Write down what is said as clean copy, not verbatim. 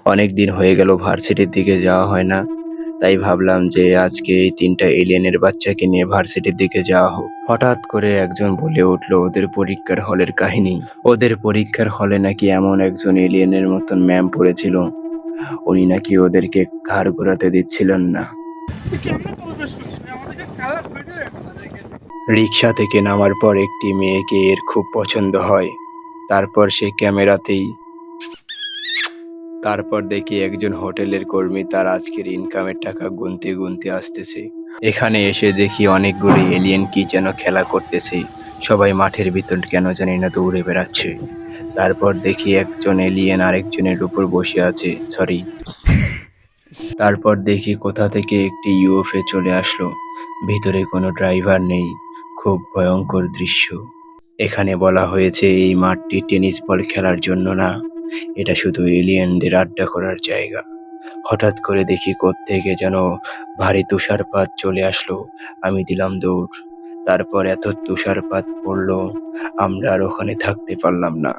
অনেক দিন হয়ে গেল ভার্সিটির দিকে যাওয়া হয় না। তাই ভাবলাম যে আজকে এই ৩টা এলিয়েনের বাচ্চাকে নিয়ে ভার্সিটির দিকে যাওয়া হোক। হঠাৎ করে একজন বলে উঠল ওদের পরীক্ষার হলের কাহিনী। ওদের পরীক্ষার হলে নাকি এমন একজন এলিয়েনের মতন ম্যাম পড়েছিল, উনি নাকি ওদেরকে ঘাড় ঘোরাতে দিচ্ছিলেন না। রিক্সা থেকে নামার পর একটি মেয়েকে এর খুব পছন্দ হয়। তারপর সে ক্যামেরাতেই তারপর দেখি একজন হোটেলের কর্মী তার আজকের ইনকামের টাকা গুনতে গুনতে আসতেছে। এখানে এসে দেখি অনেকগুলো এলিয়েন কি যেন খেলা করতেছে। সবাই মাঠের ভিতর কেন জানি না দৌড়ে বেড়াচ্ছে। তারপর দেখি একজন এলিয়েন আরেকজনের উপর বসে আছে, সরি। তারপর দেখি কোথা থেকে একটি ইউএফও চলে আসলো। ভিতরে কোনো ড্রাইভার নেই। খুব ভয়ঙ্কর দৃশ্য। এখানে বলা হয়েছে এই মাঠটি টেনিস বল খেলার জন্য না, এটা শুধু এলিয়েনদের আড্ডা করার জায়গা। হঠাৎ করে দেখি কোত্থেকে যেন ভারী তুষারপাত চলে আসলো। আমি দিলাম দৌড়। তারপর এত তুষারপাত পড়লো, আমরা আর ওখানে থাকতে পারলাম না।